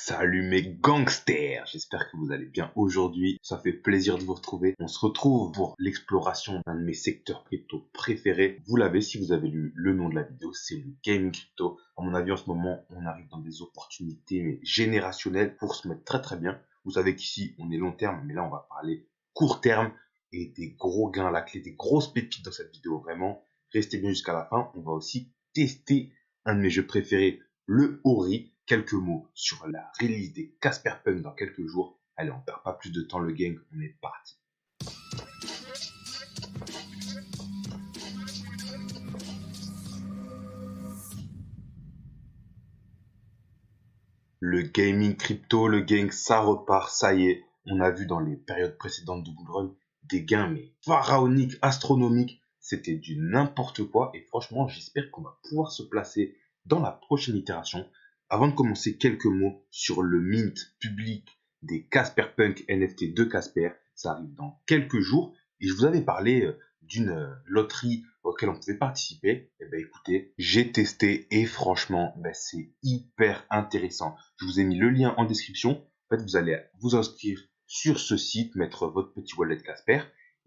Salut mes gangsters, j'espère que vous allez bien aujourd'hui, ça fait plaisir de vous retrouver. On se retrouve pour l'exploration d'un de mes secteurs crypto préférés. Vous l'avez si vous avez lu le nom de la vidéo, c'est le gaming crypto. À mon avis en ce moment, on arrive dans des opportunités générationnelles pour se mettre très bien. Vous savez qu'ici, on est long terme, mais là on va parler court terme et des gros gains à la clé, des grosses pépites dans cette vidéo, vraiment. Restez bien jusqu'à la fin, on va aussi tester un de mes jeux préférés, le Ori. Quelques mots sur la release des Casper Punk dans quelques jours. Allez, on perd pas plus de temps le gang, on est parti. Le gaming crypto, le gang, ça repart, ça y est. On a vu dans les périodes précédentes de Bull Run des gains mais pharaoniques, astronomiques. C'était du n'importe quoi et franchement, j'espère qu'on va pouvoir se placer dans la prochaine itération. Avant de commencer, quelques mots sur le mint public des Casper Punk NFT de Casper. Ça arrive dans quelques jours et je vous avais parlé d'une loterie auquel on pouvait participer. Et ben écoutez, j'ai testé et franchement, c'est hyper intéressant. Je vous ai mis le lien en description. En fait, vous allez vous inscrire sur ce site, mettre votre petit wallet Casper.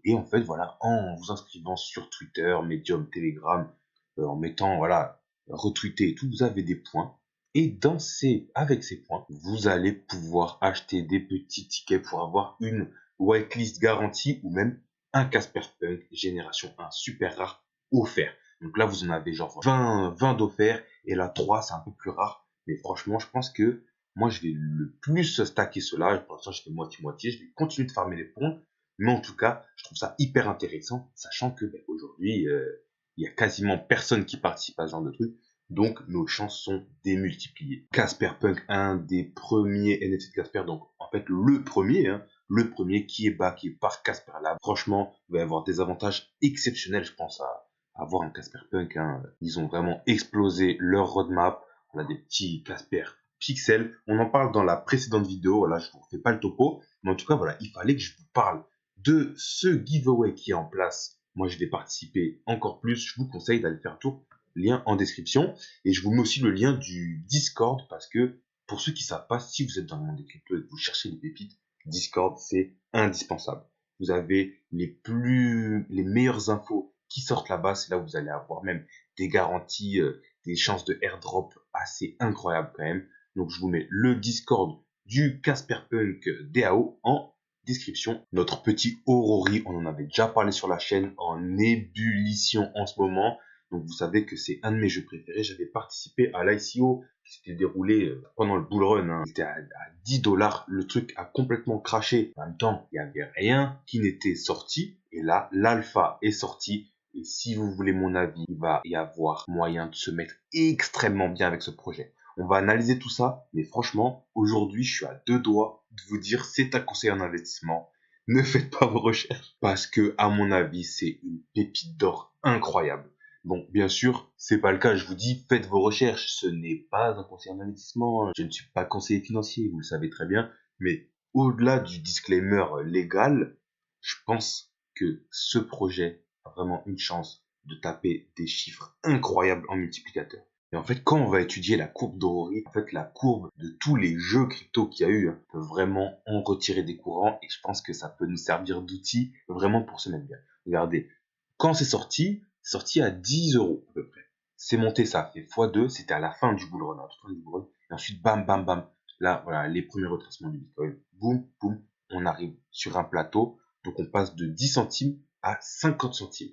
Et en fait, voilà, en vous inscrivant sur Twitter, Medium, Telegram, en mettant, voilà, retweeter et tout, vous avez des points. Et avec ces points, vous allez pouvoir acheter des petits tickets pour avoir une whitelist garantie ou même un Casper Punk Génération 1 super rare offert. Donc là, vous en avez genre 20 d'offerts et là 3, c'est un peu plus rare. Mais franchement, je pense que moi, je vais le plus stacker cela. Pour l'instant, je fais moitié-moitié. Je vais continuer de farmer les ponts. Mais en tout cas, je trouve ça hyper intéressant, sachant que aujourd'hui, il y a quasiment personne qui participe à ce genre de truc. Donc, nos chances sont démultipliées. Casper Punk, un des premiers NFT de Casper. Donc, en fait, le premier qui est backé par Casper Lab. Franchement, il va y avoir des avantages exceptionnels, je pense, à avoir un Casper Punk. Ils ont vraiment explosé leur roadmap. On a des petits Casper Pixel. On en parle dans la précédente vidéo. Là, je vous refais pas le topo. Mais en tout cas, voilà, il fallait que je vous parle de ce giveaway qui est en place. Moi, je vais participer encore plus. Je vous conseille d'aller faire un tour. Lien en description. Et je vous mets aussi le lien du Discord parce que pour ceux qui savent pas, si vous êtes dans le monde des cryptos et que vous cherchez des pépites, Discord, c'est indispensable. Vous avez les meilleures infos qui sortent là-bas. C'est là où vous allez avoir même des garanties, des chances de airdrop assez incroyables quand même. Donc, je vous mets le Discord du Casper Punk DAO en description. Notre petit Aurori, on en avait déjà parlé sur la chaîne, en ébullition en ce moment. Donc, vous savez que c'est un de mes jeux préférés. J'avais participé à l'ICO qui s'était déroulé pendant le bull run. C'était à 10 $. Le truc a complètement craché. En même temps, il n'y avait rien qui n'était sorti. Et là, l'alpha est sorti. Et si vous voulez mon avis, il va y avoir moyen de se mettre extrêmement bien avec ce projet. On va analyser tout ça. Mais franchement, aujourd'hui, je suis à 2 doigts de vous dire c'est un conseil en investissement. Ne faites pas vos recherches. Parce que, à mon avis, c'est une pépite d'or incroyable. Bon, bien sûr, c'est pas le cas. Je vous dis, faites vos recherches. Ce n'est pas un conseil en investissement. Je ne suis pas conseiller financier, vous le savez très bien. Mais au-delà du disclaimer légal, je pense que ce projet a vraiment une chance de taper des chiffres incroyables en multiplicateur. Et en fait, quand on va étudier la courbe d'Aurori, en fait, la courbe de tous les jeux crypto qu'il y a eu, peut vraiment en retirer des courants. Et je pense que ça peut nous servir d'outil vraiment pour se mettre bien. Regardez, quand c'est sorti à 10 € à peu près. C'est monté, ça a fait x2, c'était à la fin du bull run, tout du bull run. Et ensuite, bam, bam, bam. Là, voilà, les premiers retracements du Bitcoin. Boum, boum, on arrive sur un plateau. Donc, on passe de 10 centimes à 50 centimes.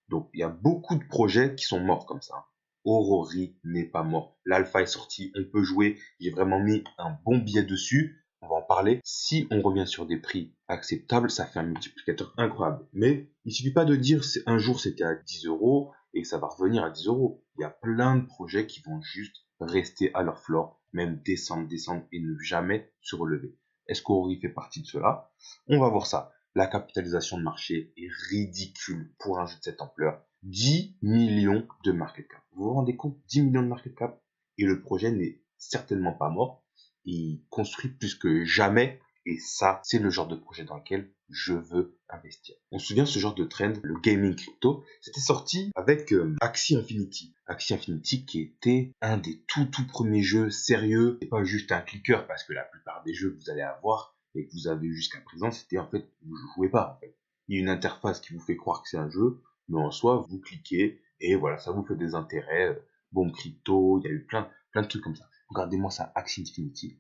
Donc, il y a beaucoup de projets qui sont morts comme ça. Aurori n'est pas mort. L'alpha est sorti, on peut jouer. J'ai vraiment mis un bon billet dessus. On va en parler. Si on revient sur des prix acceptables, ça fait un multiplicateur incroyable. Mais il suffit pas de dire un jour c'était à 10 € et ça va revenir à 10 €. Il y a plein de projets qui vont juste rester à leur floor, même descendre et ne jamais se relever. Est-ce qu'Aurori fait partie de cela? On va voir ça. La capitalisation de marché est ridicule pour un jeu de cette ampleur. 10 millions de market cap. Vous vous rendez compte? 10 millions de market cap. Et le projet n'est certainement pas mort. Il construit plus que jamais Et ça, c'est le genre de projet dans lequel je veux investir. On se souvient ce genre de trend, le gaming crypto, c'était sorti avec Axie Infinity. Axie Infinity qui était un des tout premiers jeux sérieux. C'est pas juste un clicker parce que la plupart des jeux que vous allez avoir et que vous avez eu jusqu'à présent, c'était en fait, vous ne jouez pas en fait. Il y a une interface qui vous fait croire que c'est un jeu, mais en soi, vous cliquez et voilà, ça vous fait des intérêts. Bombe crypto, il y a eu plein de trucs comme ça. Regardez-moi ça, Axie Infinity.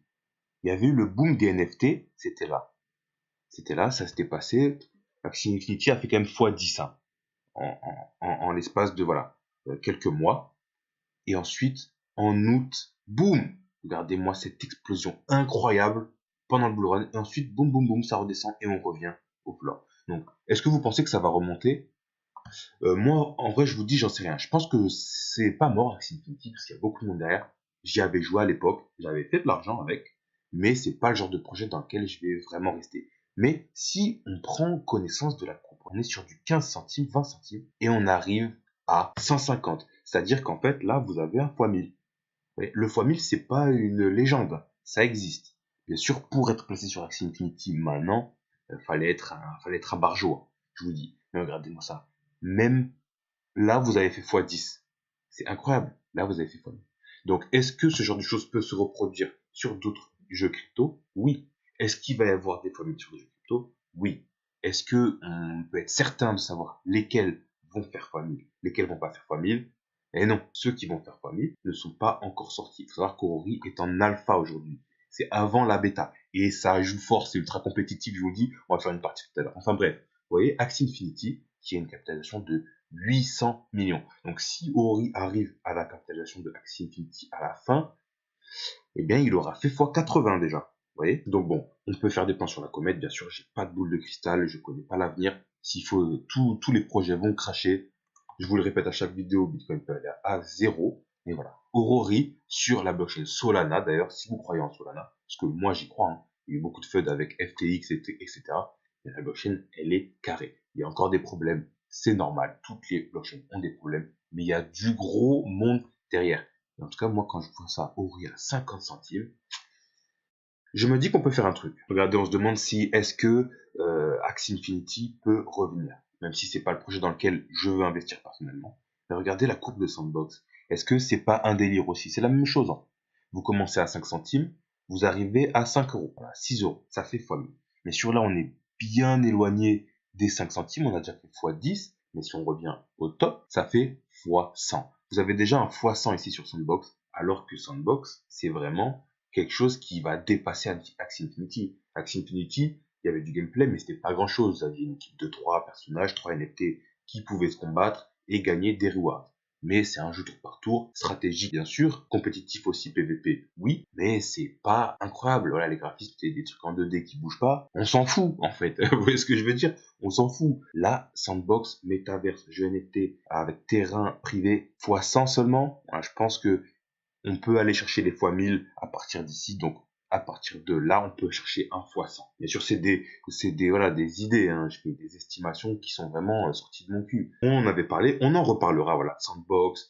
Il y avait eu le boom des NFT, c'était là. C'était là, ça s'était passé. Axie Infinity a fait quand même x10 hein, en l'espace de voilà quelques mois. Et ensuite, en août, boum. Regardez-moi cette explosion incroyable pendant le bull run. Et ensuite, boum, boum, boum, ça redescend et on revient au floor. Donc, est-ce que vous pensez que ça va remonter? Moi, en vrai, je vous dis, j'en sais rien. Je pense que c'est pas mort, Axie Infinity, parce qu'il y a beaucoup de monde derrière. J'y avais joué à l'époque, j'avais fait de l'argent avec, mais c'est pas le genre de projet dans lequel je vais vraiment rester. Mais si on prend connaissance de la courbe, on est sur du 15 centimes, 20 centimes, et on arrive à 150. C'est-à-dire qu'en fait, là, vous avez un fois 1000. Le fois 1000, c'est pas une légende, ça existe. Bien sûr, pour être placé sur Axie Infinity maintenant, fallait être un barjot, je vous dis. Mais regardez-moi ça. Même là, vous avez fait x10. C'est incroyable. Là, vous avez fait x10. Donc, est-ce que ce genre de choses peut se reproduire sur d'autres jeux crypto? Oui. Est-ce qu'il va y avoir des fois 1000 sur des jeux crypto? Oui. Est-ce que on peut être certain de savoir lesquels vont faire x1000, lesquels vont pas faire x1000? Et non, ceux qui vont faire x1000 ne sont pas encore sortis. Il faut savoir qu'Orori est en alpha aujourd'hui. C'est avant la bêta. Et ça joue fort, c'est ultra compétitif, je vous le dis. On va faire une partie tout à l'heure. Enfin bref, vous voyez, Axie Infinity, qui a une capitalisation de 800 millions. Donc si Ori arrive à la capitalisation de Axie Infinity à la fin, eh bien il aura fait x80 déjà. Vous voyez? Donc bon, on peut faire des plans sur la comète, bien sûr, j'ai pas de boule de cristal, je connais pas l'avenir. S'il faut, tous les projets vont cracher. Je vous le répète à chaque vidéo, Bitcoin peut aller à 0. Et voilà. Orori sur la blockchain Solana, d'ailleurs, si vous croyez en Solana, parce que moi j'y crois, hein. Il y a eu beaucoup de FUD avec FTX, etc. Mais la blockchain, elle est carrée. Il y a encore des problèmes, c'est normal. Toutes les blockchains ont des problèmes, mais il y a du gros monde derrière. Et en tout cas, moi, quand je vois ça Ori à 50 centimes, je me dis qu'on peut faire un truc. Regardez, on se demande si est-ce que Axie Infinity peut revenir, même si c'est pas le projet dans lequel je veux investir personnellement. Mais regardez la courbe de Sandbox. Est-ce que c'est pas un délire aussi? C'est la même chose. Hein. Vous commencez à 5 centimes, vous arrivez à 5 euros, voilà, 6 euros, ça fait x1000. Mais sur là, on est bien éloigné des 5 centimes, on a déjà fait x10, mais si on revient au top, ça fait x100. Vous avez déjà un x100 ici sur Sandbox, alors que Sandbox, c'est vraiment quelque chose qui va dépasser Axie Infinity. Axie Infinity, il y avait du gameplay, mais c'était pas grand chose. Vous aviez une équipe de 3 personnages, 3 NFT qui pouvaient se combattre et gagner des rewards. Mais c'est un jeu tour par tour, stratégique bien sûr, compétitif aussi PVP, oui, mais c'est pas incroyable. Voilà, les graphismes, c'est des trucs en 2D qui bougent pas. On s'en fout, en fait. Vous voyez ce que je veux dire? On s'en fout. Là, Sandbox, Metaverse, jeu NFT, avec terrain privé, x100 seulement, je pense que on peut aller chercher les x1000 à partir d'ici, donc à partir de là, on peut chercher un x100. Bien sûr, c'est des idées, hein. Je fais des estimations qui sont vraiment sorties de mon cul. On en avait parlé, on en reparlera, voilà, Sandbox,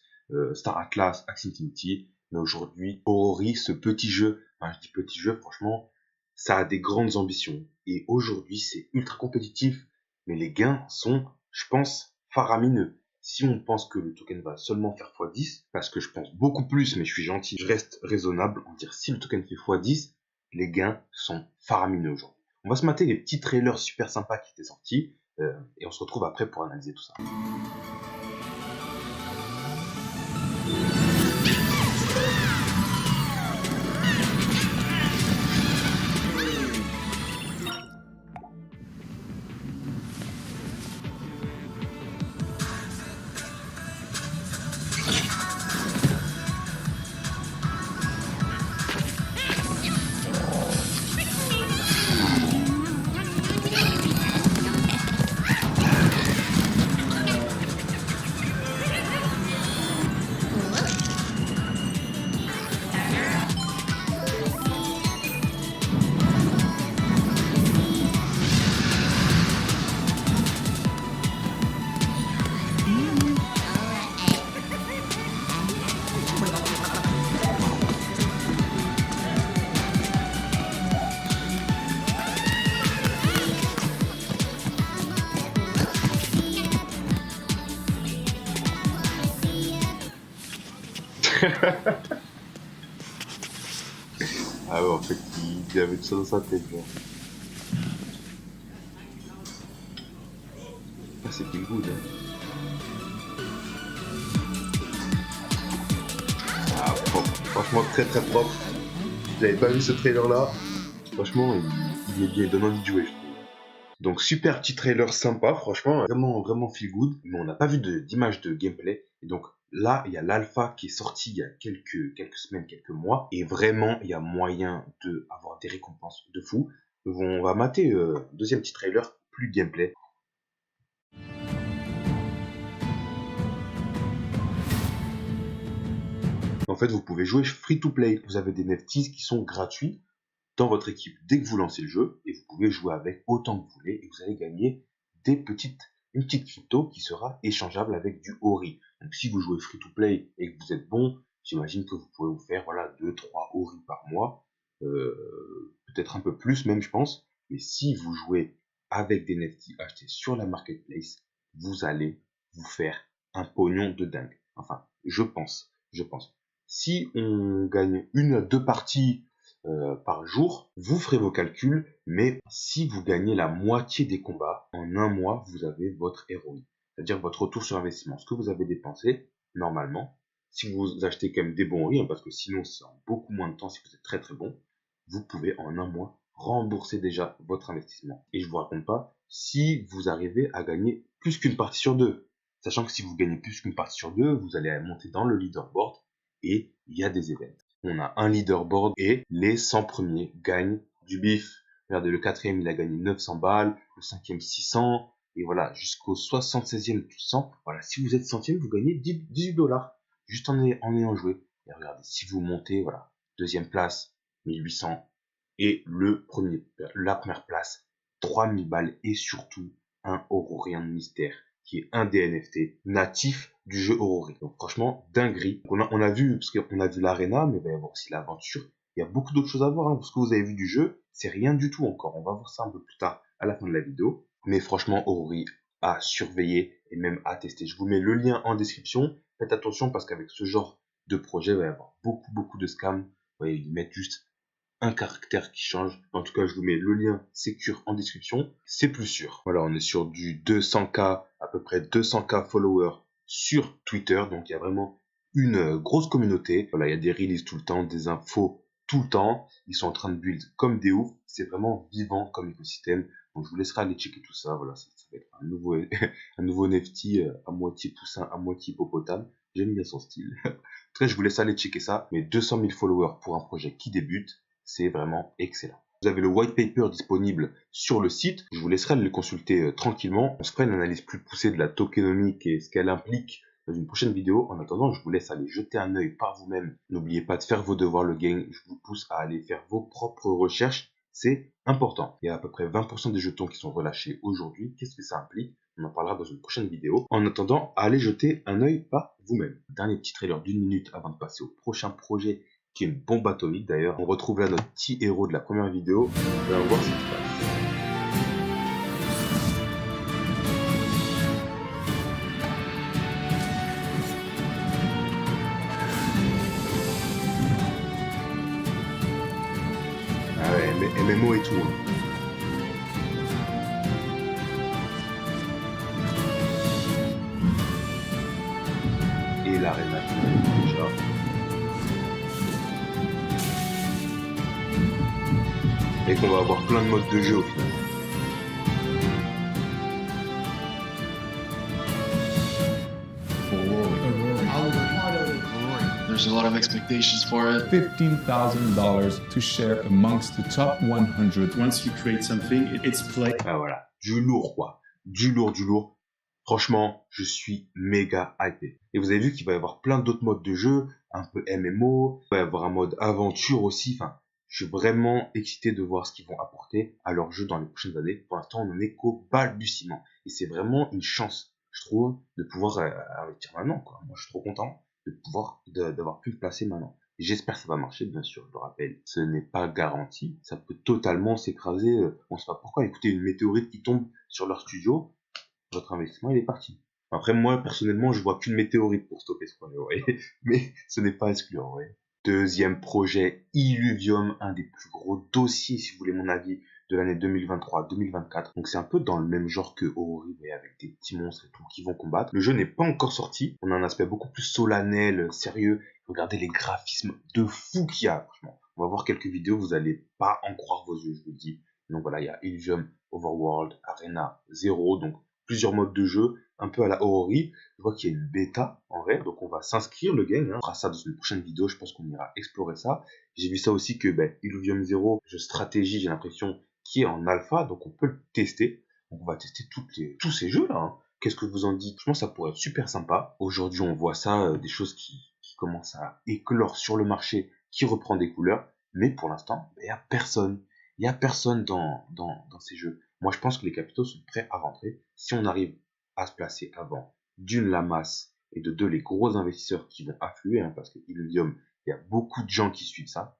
Star Atlas, Axie Infinity, mais aujourd'hui, Ori, ce petit jeu, je dis petit jeu, franchement, ça a des grandes ambitions. Et aujourd'hui, c'est ultra compétitif, mais les gains sont, je pense, faramineux. Si on pense que le token va seulement faire x10, parce que je pense beaucoup plus, mais je suis gentil, je reste raisonnable, on va dire si le token fait x10, les gains sont faramineux aujourd'hui. On va se mater les petits trailers super sympas qui étaient sortis, et on se retrouve après pour analyser tout ça. Ah ouais, en fait, il avait tout ça dans sa tête, genre. Ah, c'est feel good, hein. Ah, franchement, très très propre. J'avais pas vu ce trailer-là. Franchement, il est bien, il donne envie de jouer, je trouve. Donc, super petit trailer sympa, franchement, vraiment, vraiment feel good. Mais on n'a pas vu d'image de gameplay. Et donc, là, il y a l'alpha qui est sorti il y a quelques semaines, quelques mois. Et vraiment, il y a moyen d'avoir des récompenses de fou. Donc, on va mater deuxième petit trailer, plus gameplay. En fait, vous pouvez jouer free to play. Vous avez des NFTs qui sont gratuits dans votre équipe dès que vous lancez le jeu et vous pouvez jouer avec autant que vous voulez et vous allez gagner une petite crypto qui sera échangeable avec du Ori. Donc si vous jouez free to play et que vous êtes bon, j'imagine que vous pouvez vous faire voilà 2-3 Ori par mois, peut-être un peu plus même je pense. Mais si vous jouez avec des NFT achetés sur la marketplace, vous allez vous faire un pognon de dingue. Enfin, je pense. Si on gagne une à deux parties par jour, vous ferez vos calculs, mais si vous gagnez la moitié des combats, en un mois, vous avez votre ROI, c'est-à-dire votre retour sur investissement. Ce que vous avez dépensé, normalement, si vous achetez quand même des bons riz, hein, parce que sinon c'est en beaucoup moins de temps si vous êtes très très bon, vous pouvez en un mois rembourser déjà votre investissement. Et je vous raconte pas, si vous arrivez à gagner plus qu'une partie sur deux, sachant que si vous gagnez plus qu'une partie sur deux, vous allez monter dans le leaderboard et il y a des événements. On a un leaderboard et les 100 premiers gagnent du bif. Regardez, le quatrième, il a gagné 900 balles, le cinquième 600, et voilà, jusqu'au 76e 100. Voilà, si vous êtes centième, vous gagnez 18 dollars, juste en ayant joué. Et regardez, si vous montez, voilà, deuxième place, 1800, et la première place, 3000 balles, et surtout, un Aurorien de mystère, qui est un des NFT natifs du jeu Aurorien. Donc franchement, dinguerie. On a vu, parce qu'on a vu l'arena, mais il va y avoir aussi l'aventure. Il y a beaucoup d'autres choses à voir, hein. Ce que vous avez vu du jeu, c'est rien du tout encore. On va voir ça un peu plus tard, à la fin de la vidéo. Mais franchement, Aurori à surveiller et même à tester. Je vous mets le lien en description. Faites attention parce qu'avec ce genre de projet, il va y avoir beaucoup de scams. Vous voyez, ils mettent juste un caractère qui change. En tout cas, je vous mets le lien Secure en description. C'est plus sûr. Voilà, on est sur du 200K, à peu près 200K followers sur Twitter. Donc, il y a vraiment une grosse communauté. Voilà, il y a des releases tout le temps, des infos tout le temps. Ils sont en train de build comme des oufs. C'est vraiment vivant comme écosystème. Donc, je vous laisserai aller checker tout ça. Voilà, ça va être un nouveau, un nouveau NFT à moitié poussin, à moitié hippopotame. J'aime bien son style. En tout cas, je vous laisse aller checker ça. Mais 200 000 followers pour un projet qui débute, c'est vraiment excellent. Vous avez le white paper disponible sur le site. Je vous laisserai le consulter tranquillement. On se fera une analyse plus poussée de la tokenomique et ce qu'elle implique dans une prochaine vidéo. En attendant, je vous laisse aller jeter un œil par vous-même. N'oubliez pas de faire vos devoirs le gang. Je vous pousse à aller faire vos propres recherches. C'est important. Il y a à peu près 20% des jetons qui sont relâchés aujourd'hui. Qu'est-ce que ça implique? On en parlera dans une prochaine vidéo. En attendant, allez jeter un œil par vous-même. Dernier petit trailer d'une minute avant de passer au prochain projet qui est une bombe atomique d'ailleurs. On retrouve là notre petit héros de la première vidéo. Et on va voir ce qui se passe. Ah ouais, mais MMO et tout. Hein. Et l'arena déjà. Et qu'on va avoir plein de modes de jeu au final. There's a lot of expectations for it. $15,000 to share amongst the top 100. Once you create something, it's play. Ah voilà, du lourd quoi. Du lourd. Franchement, je suis méga hypé. Et vous avez vu qu'il va y avoir plein d'autres modes de jeu, un peu MMO, il va y avoir un mode aventure aussi. Enfin, je suis vraiment excité de voir ce qu'ils vont apporter à leur jeu dans les prochaines années. Pour l'instant, on n'en est qu'au balbutiement. Et c'est vraiment une chance, je trouve, de pouvoir investir maintenant, quoi. Moi, je suis trop content de pouvoir, d'avoir pu me placer maintenant. Et j'espère que ça va marcher, bien sûr, je le rappelle. Ce n'est pas garanti. Ça peut totalement s'écraser. On ne sait pas pourquoi. Écoutez, une météorite qui tombe sur leur studio, votre investissement, il est parti. Après, moi, personnellement, je vois qu'une météorite pour stopper ce projet, vous voyez. Mais ce n'est pas excluant, vous voyez. Deuxième projet, Illuvium, un des plus gros dossiers, si vous voulez mon avis, de l'année 2023-2024. Donc c'est un peu dans le même genre que Ori, mais avec des petits monstres et tout qui vont combattre. Le jeu n'est pas encore sorti. On a un aspect beaucoup plus solennel, sérieux. Regardez les graphismes de fou qu'il y a, franchement. On va voir quelques vidéos, vous allez pas en croire vos yeux, je vous le dis. Donc voilà, il y a Illuvium, Overworld, Arena, Zero, donc plusieurs modes de jeu, un peu à la Ori. Je vois qu'il y a une bêta en vrai, donc on va s'inscrire le game. On fera ça dans une prochaine vidéo, je pense qu'on ira explorer ça. J'ai vu ça aussi que Illuvium Zero, jeu stratégie, j'ai l'impression, qui est en alpha, donc on peut le tester. Donc on va tester tous ces jeux-là. Hein. Qu'est-ce que vous en dites? Je pense que ça pourrait être super sympa. Aujourd'hui, on voit ça, des choses qui commencent à éclore sur le marché, qui reprend des couleurs. Mais pour l'instant, il n'y a personne. Il n'y a personne dans ces jeux. Moi, je pense que les capitaux sont prêts à rentrer. Si on arrive à se placer avant, d'une, la masse, et de deux, les gros investisseurs qui vont affluer, hein, parce que Illuvium, il y a beaucoup de gens qui suivent ça.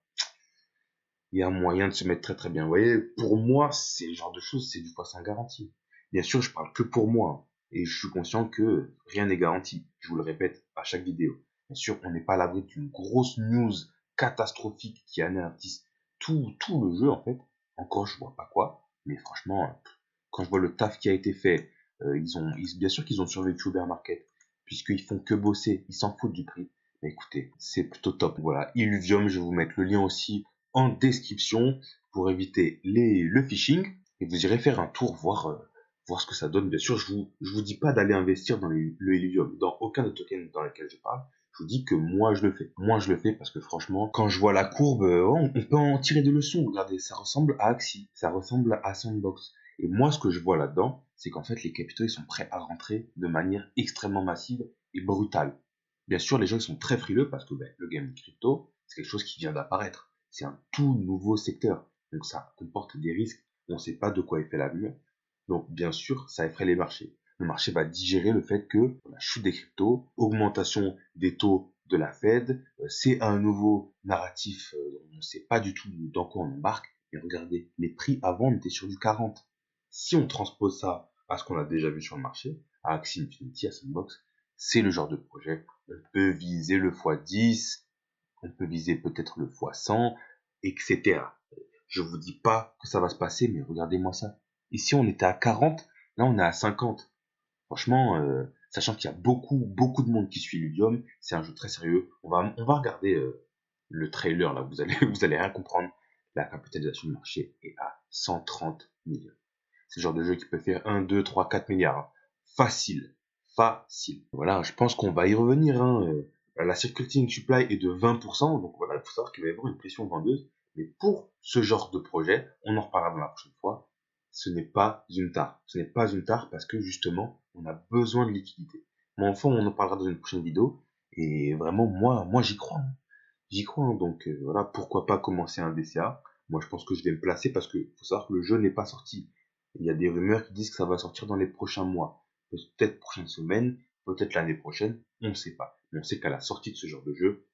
Il y a moyen de se mettre très très bien. Vous voyez, pour moi, c'est le genre de choses, c'est du poisson garanti. Bien sûr, je parle que pour moi, hein, et je suis conscient que rien n'est garanti. Je vous le répète à chaque vidéo. Bien sûr, on n'est pas à l'abri d'une grosse news catastrophique qui anéantisse tout le jeu, en fait. Encore, je vois pas quoi, mais franchement, quand je vois le taf qui a été fait, bien sûr qu'ils ont survécu au bear market, puisqu'ils font que bosser, ils s'en foutent du prix. Mais écoutez, c'est plutôt top. Voilà, Illuvium, je vais vous mettre le lien aussi en description pour éviter le phishing, et vous irez faire un tour voir ce que ça donne. Bien sûr, je vous dis pas d'aller investir dans le Illuvium, dans aucun des tokens dans lesquels je parle. Je vous dis que moi je le fais. Moi je le fais parce que franchement, quand je vois la courbe, on peut en tirer des leçons. Regardez, ça ressemble à Axie, ça ressemble à Sandbox. Et moi ce que je vois là-dedans, c'est qu'en fait les capitaux ils sont prêts à rentrer de manière extrêmement massive et brutale. Bien sûr, les gens ils sont très frileux parce que le game crypto, c'est quelque chose qui vient d'apparaître. C'est un tout nouveau secteur. Donc ça comporte des risques. On ne sait pas de quoi est fait l'avenir. Donc bien sûr, ça effraie les marchés. Le marché va digérer le fait que la chute des cryptos, augmentation des taux de la Fed, c'est un nouveau narratif, on ne sait pas du tout dans quoi on embarque. Et regardez, les prix avant on était sur du 40. Si on transpose ça à ce qu'on a déjà vu sur le marché, à Axie Infinity, à Sandbox, c'est le genre de projet. On peut viser le x10, on peut viser peut-être le x100, etc. Je vous dis pas que ça va se passer, mais regardez-moi ça. Ici, on était à 40, là, on est à 50. Franchement, sachant qu'il y a beaucoup de monde qui suit Illuvium, c'est un jeu très sérieux. On va regarder le trailer, là, vous allez rien comprendre. La capitalisation du marché est à 130 millions. C'est le genre de jeu qui peut faire 1, 2, 3, 4 milliards. Hein. Facile. Voilà, je pense qu'on va y revenir. Hein. La circulating supply est de 20%, donc voilà, il faut savoir qu'il va y avoir une pression vendeuse. Mais pour ce genre de projet, on en reparlera dans la prochaine fois, ce n'est pas une tare. Ce n'est pas une tare parce que justement, on a besoin de liquidité. Mais enfin, on en parlera dans une prochaine vidéo. Et vraiment, moi j'y crois. Hein. J'y crois. Hein. Donc voilà, pourquoi pas commencer un DCA. Moi, je pense que je vais me placer parce que faut savoir que le jeu n'est pas sorti. Il y a des rumeurs qui disent que ça va sortir dans les prochains mois. Peut-être prochaine semaine, peut-être l'année prochaine, on ne sait pas. Mais on sait qu'à la sortie de ce genre de jeu,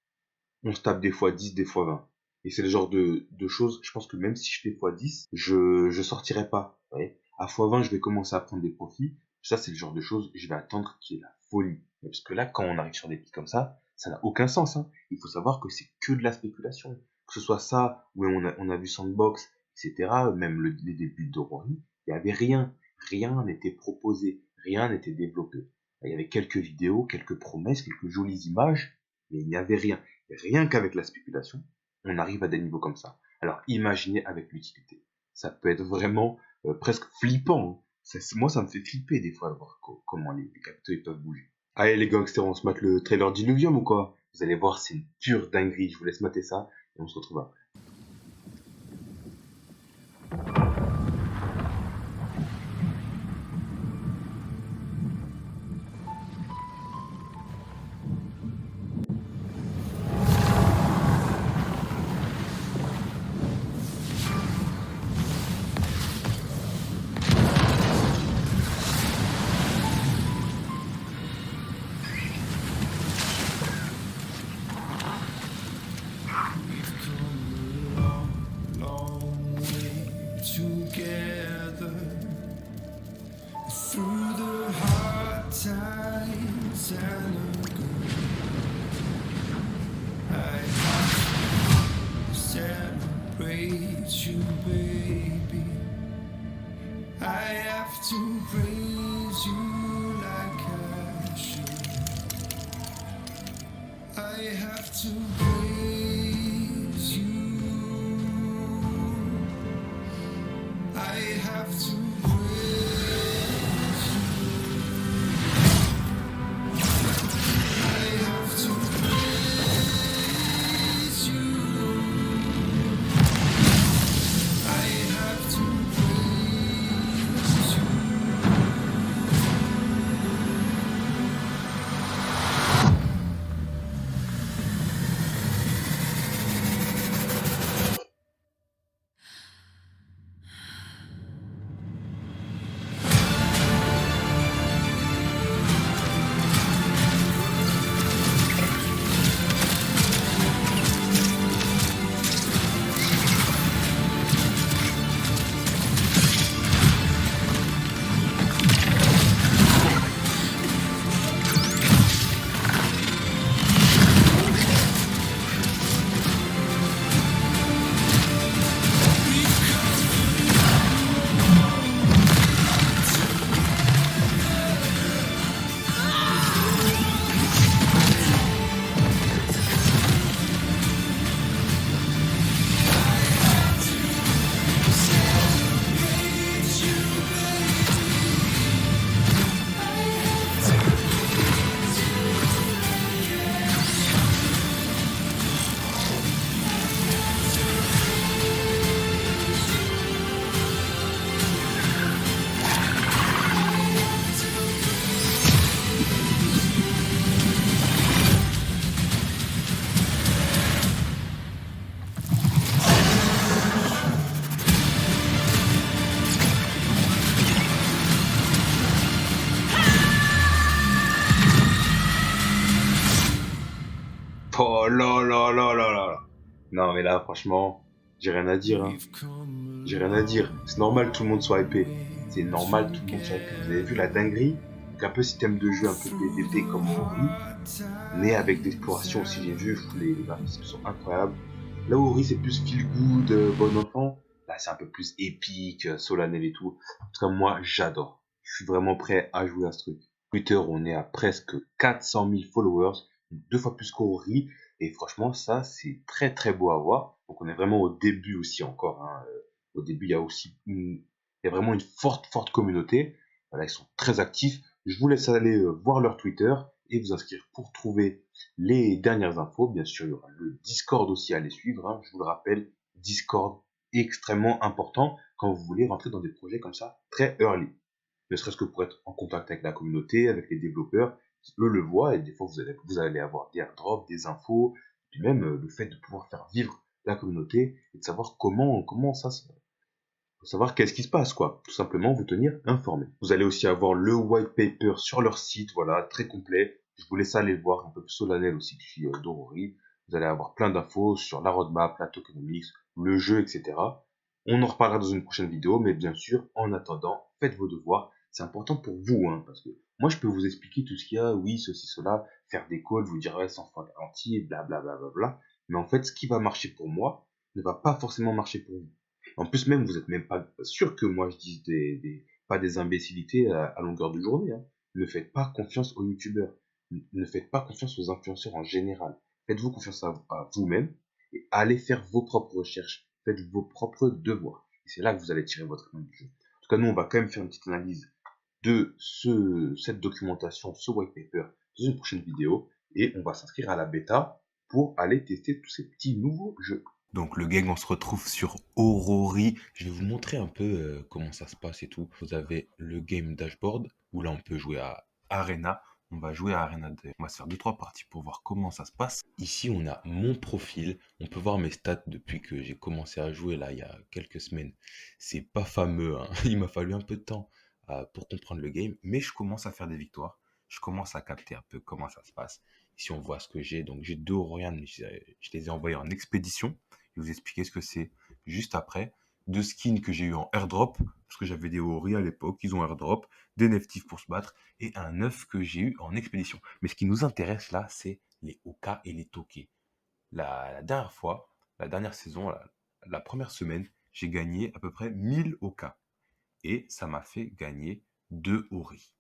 on se tape des fois 10, des fois 20. Et c'est le genre de choses, je pense que même si je fais x10, je sortirai pas. Vous voyez, à x20, je vais commencer à prendre des profits. Ça, c'est le genre de choses, je vais attendre qu'il y ait la folie. Parce que là, quand on arrive sur des pics comme ça n'a aucun sens. Hein. Il faut savoir que c'est que de la spéculation. Que ce soit ça, où on a vu Sandbox, etc., même les débuts d'Aurori, il n'y avait rien. Rien n'était proposé. Rien n'était développé. Il y avait quelques vidéos, quelques promesses, quelques jolies images, mais il n'y avait rien. Rien qu'avec la spéculation, on arrive à des niveaux comme ça. Alors imaginez avec l'utilité. Ça peut être vraiment presque flippant. Hein. Moi, ça me fait flipper des fois de voir comment les capitaux ils peuvent bouger. Allez les gangsters, on se mate le trailer d'Illuvium ou quoi? Vous allez voir, c'est une pure dinguerie. Je vous laisse mater ça et on se retrouve après. Together through the hard times. Celebrate you, baby. I have to praise you like I should. I have to praise you. I have to praise you. I have to praise you. I have to praise you. Oh là là là là là. Non, mais là, franchement, j'ai rien à dire, hein. J'ai rien à dire. C'est normal que tout le monde soit hypé. C'est normal que tout le monde soit hypé. Vous avez vu la dinguerie? Donc un peu système de jeu, un peu PvP comme Ori, mais avec d'exploration aussi. J'ai vu, les graphismes sont incroyables. Là où Ori, c'est plus feel good, bon enfant. Là, c'est un peu plus épique, solennel et tout. En tout cas, moi, j'adore. Je suis vraiment prêt à jouer à ce truc. Twitter, on est à presque 400 000 followers, donc 2 fois plus qu'Ori. Et franchement, ça, c'est très très beau à voir. Donc on est vraiment au début aussi encore, hein. Au début, il y a vraiment une forte communauté. Voilà, ils sont très actifs. Je vous laisse aller voir leur Twitter et vous inscrire pour trouver les dernières infos. Bien sûr, il y aura le Discord aussi à les suivre, hein. Je vous le rappelle, Discord extrêmement important quand vous voulez rentrer dans des projets comme ça, très early. Ne serait-ce que pour être en contact avec la communauté, avec les développeurs, qui eux le voient, et des fois vous allez avoir des airdrops, des infos, puis même le fait de pouvoir faire vivre la communauté et de savoir comment ça se savoir qu'est-ce qui se passe, quoi. Tout simplement vous tenir informé. Vous allez aussi avoir le white paper sur leur site, voilà, très complet. Je vous laisse aller le voir, un peu plus solennel aussi que celui d'Orori. Vous allez avoir plein d'infos sur la roadmap, la tokenomics, le jeu, etc. On en reparlera dans une prochaine vidéo, mais bien sûr, en attendant, faites vos devoirs. C'est important pour vous, hein, parce que moi, je peux vous expliquer tout ce qu'il y a, oui, ceci, cela, faire des calls, vous dire, ouais, sans fois garantie, blablabla, bla, bla, bla, bla. Mais en fait, ce qui va marcher pour moi ne va pas forcément marcher pour vous. En plus, même, vous êtes même pas sûr que moi je dise pas des imbécilités à longueur de journée, hein. Ne faites pas confiance aux youtubeurs. Ne faites pas confiance aux influenceurs en général. Faites-vous confiance à vous-même et allez faire vos propres recherches. Faites vos propres devoirs. Et c'est là que vous allez tirer votre épingle du jeu. En tout cas, nous, on va quand même faire une petite analyse de cette documentation, ce white paper, dans une prochaine vidéo. Et on va s'inscrire à la bêta pour aller tester tous ces petits nouveaux jeux. Donc le gang, on se retrouve sur Orori. Je vais vous montrer un peu comment ça se passe et tout. Vous avez le game dashboard où là on peut jouer à Arena. On va jouer à Arena 2. On va se faire 2-3 parties pour voir comment ça se passe. Ici on a mon profil. On peut voir mes stats depuis que j'ai commencé à jouer là il y a quelques semaines. C'est pas fameux, hein. Il m'a fallu un peu de temps pour comprendre le game. Mais je commence à faire des victoires. Je commence à capter un peu comment ça se passe. Ici on voit ce que j'ai. Donc j'ai 2 Orion, mais je les ai envoyés en expédition. Je vais vous expliquer ce que c'est juste après. 2 skins que j'ai eu en airdrop, parce que j'avais des Ori à l'époque, ils ont airdrop, des Neftis pour se battre, et un œuf que j'ai eu en expédition. Mais ce qui nous intéresse là, c'est les Oka et les Toke. La dernière fois, la dernière saison, la première semaine, j'ai gagné à peu près 1000 Oka. Et ça m'a fait gagner 2 Ori.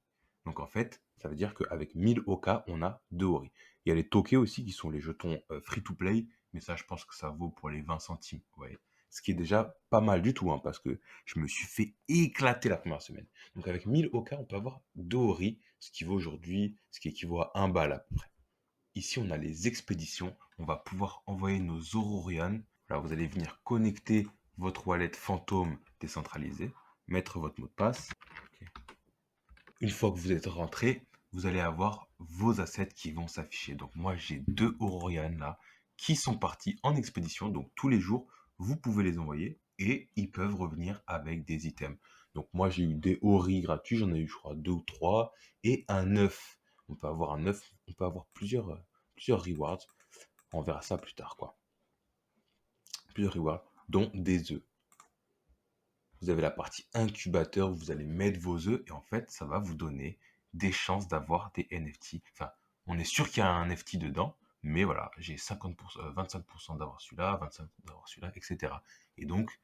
Donc en fait, ça veut dire qu'avec 1000 Oka, on a 2 Ori. Il y a les Toke aussi, qui sont les jetons free to play, mais ça, je pense que ça vaut pour les 20 centimes. Ouais. Ce qui est déjà pas mal du tout, hein, parce que je me suis fait éclater la première semaine. Donc avec 1000 Oka, on peut avoir 2 Ori, ce qui vaut aujourd'hui, ce qui équivaut à 1 bal à peu près. Ici, on a les expéditions. On va pouvoir envoyer nos Aurorian. Là, vous allez venir connecter votre wallet fantôme décentralisé, mettre votre mot de passe. Ok. Une fois que vous êtes rentré, vous allez avoir vos assets qui vont s'afficher. Donc moi, j'ai 2 Aurorian là qui sont partis en expédition. Donc tous les jours, vous pouvez les envoyer et ils peuvent revenir avec des items. Donc moi, j'ai eu des Ori gratuits. J'en ai eu, je crois, 2 ou 3 et un œuf. On peut avoir un œuf, on peut avoir plusieurs rewards. On verra ça plus tard, quoi. Plusieurs rewards, dont des œufs. Vous avez la partie incubateur où vous allez mettre vos œufs et en fait, ça va vous donner des chances d'avoir des NFT. Enfin, on est sûr qu'il y a un NFT dedans, mais voilà, j'ai 50%, 25% d'avoir celui-là, 25% d'avoir celui-là, etc. Et donc,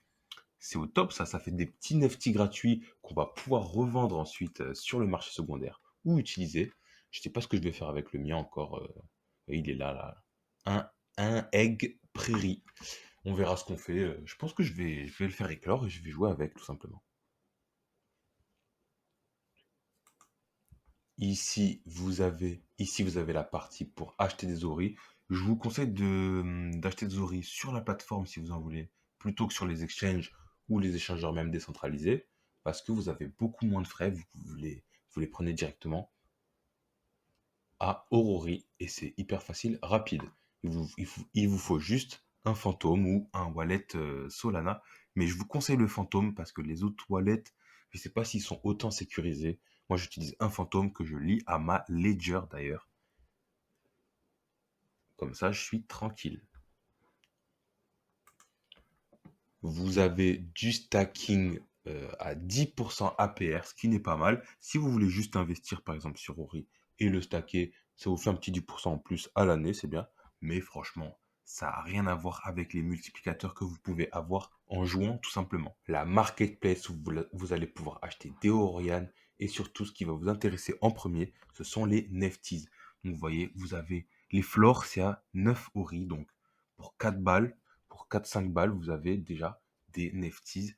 c'est au top, ça fait des petits NFT gratuits qu'on va pouvoir revendre ensuite sur le marché secondaire ou utiliser. Je ne sais pas ce que je vais faire avec le mien encore. Il est là. Un egg prairie. On verra ce qu'on fait. Je pense que je vais le faire éclore et je vais jouer avec tout simplement. Ici, vous avez la partie pour acheter des Ori. Je vous conseille d'acheter des Ori sur la plateforme si vous en voulez, plutôt que sur les exchanges ou les échangeurs même décentralisés, parce que vous avez beaucoup moins de frais. Vous les prenez directement à Aurori et c'est hyper facile, rapide. Il vous faut juste un fantôme ou un wallet Solana, mais je vous conseille le fantôme parce que les autres wallets, je ne sais pas s'ils sont autant sécurisés. Moi, j'utilise un fantôme que je lis à ma Ledger d'ailleurs. Comme ça, je suis tranquille. Vous avez du stacking à 10% APR, ce qui n'est pas mal. Si vous voulez juste investir par exemple sur Ori et le stacker, ça vous fait un petit 10% en plus à l'année, c'est bien. Mais franchement, ça n'a rien à voir avec les multiplicateurs que vous pouvez avoir en jouant tout simplement. La marketplace où vous allez pouvoir acheter des Orion et surtout ce qui va vous intéresser en premier, ce sont les Nefties. Donc vous voyez, vous avez les floors, c'est à 9 Ori, donc pour 4 balles, pour 4-5 balles, vous avez déjà des Nefties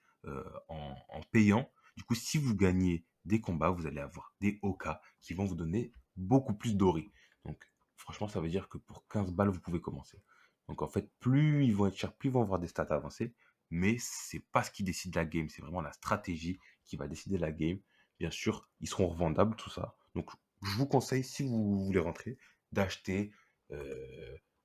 en payant. Du coup, si vous gagnez des combats, vous allez avoir des Oka qui vont vous donner beaucoup plus d'Ori. Donc, franchement, ça veut dire que pour 15 balles, vous pouvez commencer. Donc, en fait, plus ils vont être chers, plus ils vont avoir des stats avancées. Mais c'est pas ce qui décide la game. C'est vraiment la stratégie qui va décider la game. Bien sûr, ils seront revendables, tout ça. Donc, je vous conseille, si vous voulez rentrer, d'acheter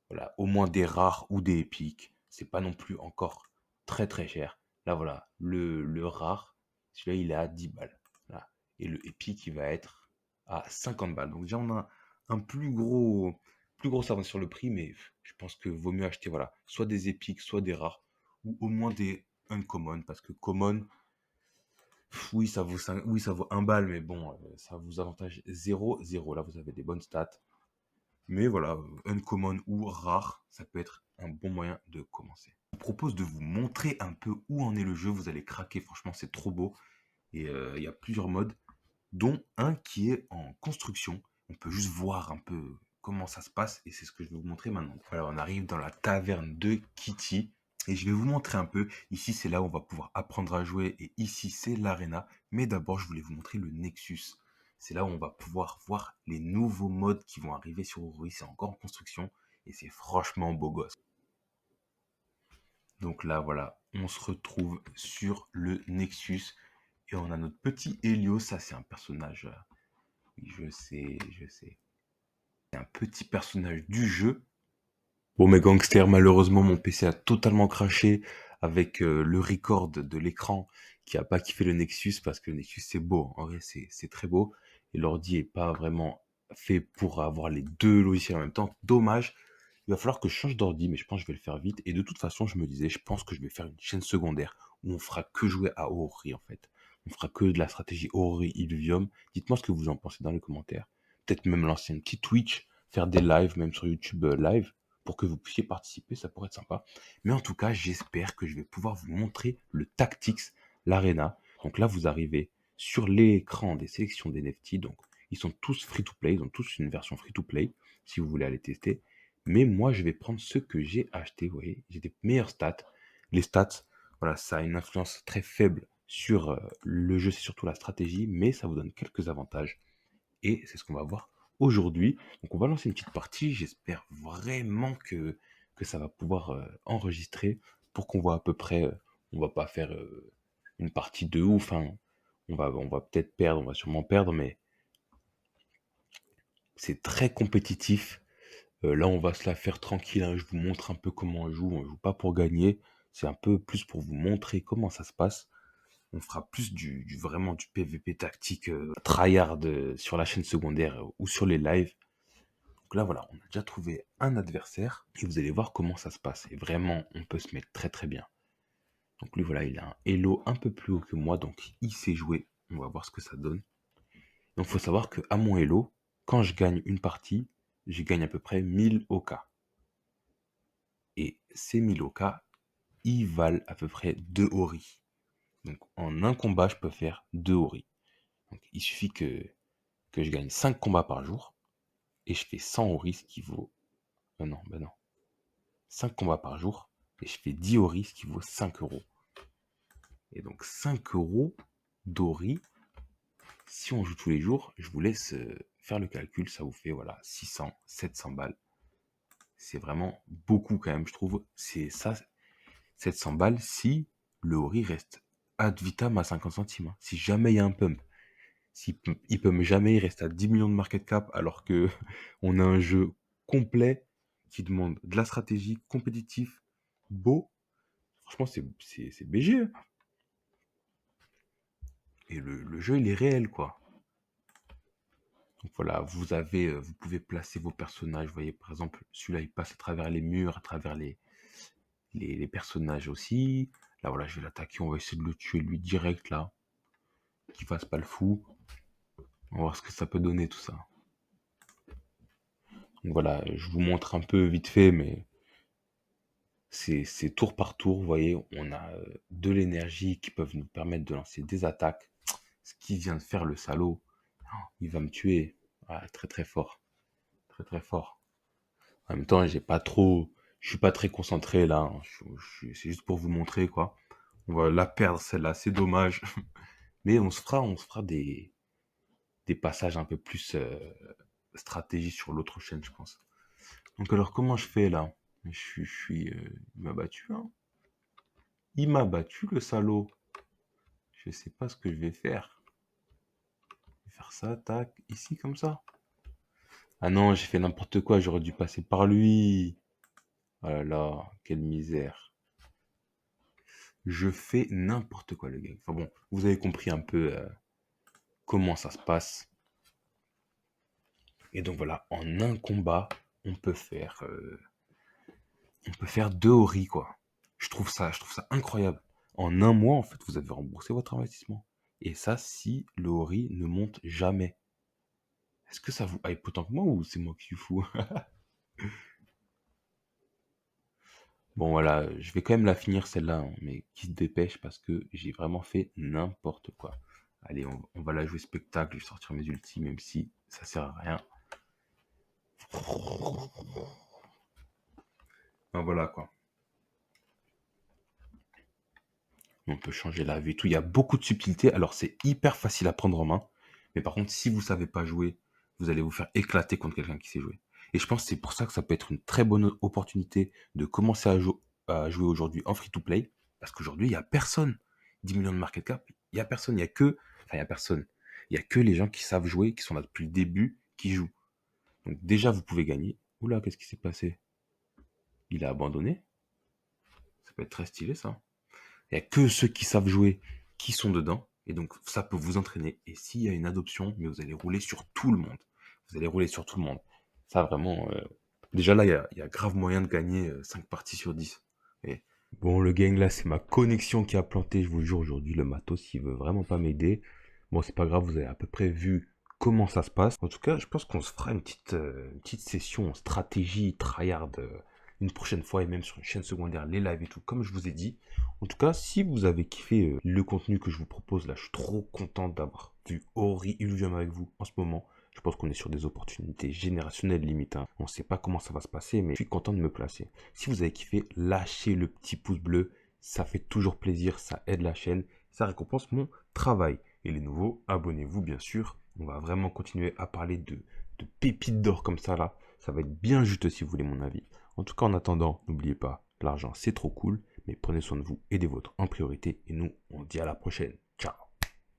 voilà, au moins des rares ou des épiques. C'est pas non plus encore très très cher. Là voilà, le rare, celui-là il est à 10 balles. Voilà. Et le épique il va être à 50 balles. Donc déjà on a un plus gros avance sur le prix, mais je pense que vaut mieux acheter voilà, soit des épiques, soit des rares, ou au moins des uncommon, parce que common, oui ça vaut 1 balle, mais bon, ça vous avantage 0, 0. Là vous avez des bonnes stats. Mais voilà, uncommon ou rare, ça peut être un bon moyen de commencer. Je vous propose de vous montrer un peu où en est le jeu. Vous allez craquer, franchement, c'est trop beau. Et il y a plusieurs modes, dont un qui est en construction. On peut juste voir un peu comment ça se passe et c'est ce que je vais vous montrer maintenant. Voilà, on arrive dans la taverne de Kitty. Et je vais vous montrer un peu. Ici, c'est là où on va pouvoir apprendre à jouer. Et ici, c'est l'arena. Mais d'abord, je voulais vous montrer le Nexus. C'est là où on va pouvoir voir les nouveaux modes qui vont arriver sur Ori. C'est encore en construction. Et c'est franchement beau gosse. Donc là, voilà, on se retrouve sur le Nexus. Et on a notre petit Helios. Ça, c'est un personnage... oui, je sais. C'est un petit personnage du jeu. Bon, mes gangsters, malheureusement, mon PC a totalement craché avec le record de l'écran qui a pas kiffé le Nexus parce que le Nexus, c'est beau. En vrai, c'est très beau. Et l'ordi est pas vraiment fait pour avoir les deux logiciels en même temps. Dommage. Il va falloir que je change d'ordi, mais je pense que je vais le faire vite. Et de toute façon, je me disais, je pense que je vais faire une chaîne secondaire où on fera que jouer à Ori, en fait. On fera que de la stratégie Ori Illuvium. Dites-moi ce que vous en pensez dans les commentaires. Peut-être même lancer une petite Twitch, faire des lives, même sur YouTube live, pour que vous puissiez participer, ça pourrait être sympa. Mais en tout cas, j'espère que je vais pouvoir vous montrer le Tactics, l'Arena. Donc là, vous arrivez sur l'écran des sélections des NFT. Donc, ils sont tous free-to-play, ils ont tous une version free-to-play, si vous voulez aller tester. Mais moi, je vais prendre ceux que j'ai achetés, vous voyez, j'ai des meilleures stats. Les stats, voilà, ça a une influence très faible sur le jeu, c'est surtout la stratégie, mais ça vous donne quelques avantages. Et c'est ce qu'on va voir aujourd'hui. Donc on va lancer une petite partie, j'espère vraiment que ça va pouvoir enregistrer pour qu'on voit à peu près, on va pas faire une partie de ouf, hein. On va peut-être perdre, on va sûrement perdre, mais c'est très compétitif. Là, on va se la faire tranquille, hein. Je vous montre un peu comment on joue pas pour gagner, c'est un peu plus pour vous montrer comment ça se passe. On fera plus vraiment du PVP tactique tryhard sur la chaîne secondaire ou sur les lives. Donc là, voilà, on a déjà trouvé un adversaire et vous allez voir comment ça se passe. Et vraiment, on peut se mettre très très bien. Donc lui, voilà, il a un elo un peu plus haut que moi, donc il sait jouer. On va voir ce que ça donne. Donc il faut savoir que à mon elo, quand je gagne une partie, je gagne à peu près 1000 OK. Et ces 1000 OK, ils valent à peu près 2 Ori. Donc en un combat, je peux faire 2 Ori. Donc il suffit que je gagne 5 combats par jour et je fais 100 Ori, ce qui vaut... non, 5 combats par jour et je fais 10 Ori, ce qui vaut 5 euros. Et donc 5 euros d'Ori, si on joue tous les jours, je vous laisse faire le calcul, ça vous fait voilà 600, 700 balles. C'est vraiment beaucoup quand même, je trouve. C'est ça, 700 balles si le Ori reste ad vitam à 50 centimes. Hein. Si jamais il y a un pump. Il peut jamais, il reste à 10 millions de market cap alors que on a un jeu complet qui demande de la stratégie, compétitif, beau. Franchement, c'est BG. Hein. Et le jeu, il est réel, quoi. Donc voilà, vous pouvez placer vos personnages. Vous voyez, par exemple, celui-là, il passe à travers les murs, à travers les personnages aussi. Là, voilà, je vais l'attaquer. On va essayer de le tuer, lui, direct, là. Qu'il fasse pas le fou. On va voir ce que ça peut donner, tout ça. Donc voilà, je vous montre un peu vite fait, mais c'est tour par tour. Vous voyez, on a de l'énergie qui peuvent nous permettre de lancer des attaques. Ce qu'il vient de faire, le salaud, il va me tuer. Ah, très très fort. Très très fort. En même temps, je suis pas très concentré là. Hein. C'est juste pour vous montrer quoi. On va la perdre celle-là, c'est dommage. Mais on se fera des passages un peu plus stratégie sur l'autre chaîne, je pense. Donc alors, comment je fais là? Il m'a battu, hein. Il m'a battu, le salaud. Je sais pas ce que je vais faire. Je vais faire ça, tac, ici comme ça. Ah non, j'ai fait n'importe quoi, j'aurais dû passer par lui. Oh là là, quelle misère. Je fais n'importe quoi, le gars. Enfin bon, vous avez compris un peu comment ça se passe. Et donc voilà, en un combat, on peut faire 2 Ori, quoi. Je trouve ça incroyable. En un mois, en fait, vous avez remboursé votre investissement. Et ça, si le Ori ne monte jamais. Est-ce que ça vous hype autant que moi ou c'est moi qui suis fou? Bon voilà, je vais quand même la finir celle-là, hein, mais qui se dépêche parce que j'ai vraiment fait n'importe quoi. Allez, on va la jouer spectacle, je vais sortir mes ultis, même si ça sert à rien. Ben voilà quoi. On peut changer la vue et tout. Il y a beaucoup de subtilité. Alors c'est hyper facile à prendre en main. Mais par contre, si vous savez pas jouer, vous allez vous faire éclater contre quelqu'un qui sait jouer. Et je pense que c'est pour ça que ça peut être une très bonne opportunité de commencer à jouer aujourd'hui en free-to-play. Parce qu'aujourd'hui, il n'y a personne. 10 millions de market cap, il n'y a personne. Il y a que... Enfin, il n'y a personne. Il n'y a que les gens qui savent jouer, qui sont là depuis le début, qui jouent. Donc déjà, vous pouvez gagner. Oula, qu'est-ce qui s'est passé? Il a abandonné? Ça peut être très stylé, ça. Il n'y a que ceux qui savent jouer qui sont dedans. Et donc, ça peut vous entraîner. Et s'il y a une adoption, mais vous allez rouler sur tout le monde. Vous allez rouler sur tout le monde. Ça, vraiment... Déjà là, il y a grave moyen de gagner 5 parties sur 10. Et Bon, le gang, là, c'est ma connexion qui a planté, je vous jure, aujourd'hui, le matos, il veut vraiment pas m'aider. Bon, c'est pas grave, vous avez à peu près vu comment ça se passe. En tout cas, je pense qu'on se fera une petite session en stratégie tryhard une prochaine fois, et même sur une chaîne secondaire, les lives et tout, comme je vous ai dit. En tout cas, si vous avez kiffé le contenu que je vous propose, là, je suis trop content d'avoir vu Ori Illuvium avec vous en ce moment. Je pense qu'on est sur des opportunités générationnelles limite, hein. On ne sait pas comment ça va se passer, mais je suis content de me placer. Si vous avez kiffé, lâchez le petit pouce bleu. Ça fait toujours plaisir, ça aide la chaîne, ça récompense mon travail. Et les nouveaux, abonnez-vous bien sûr. On va vraiment continuer à parler de pépites d'or comme ça là. Ça va être bien juteux si vous voulez mon avis. En tout cas, en attendant, n'oubliez pas, l'argent c'est trop cool, mais prenez soin de vous et des vôtres en priorité. Et nous, on se dit à la prochaine.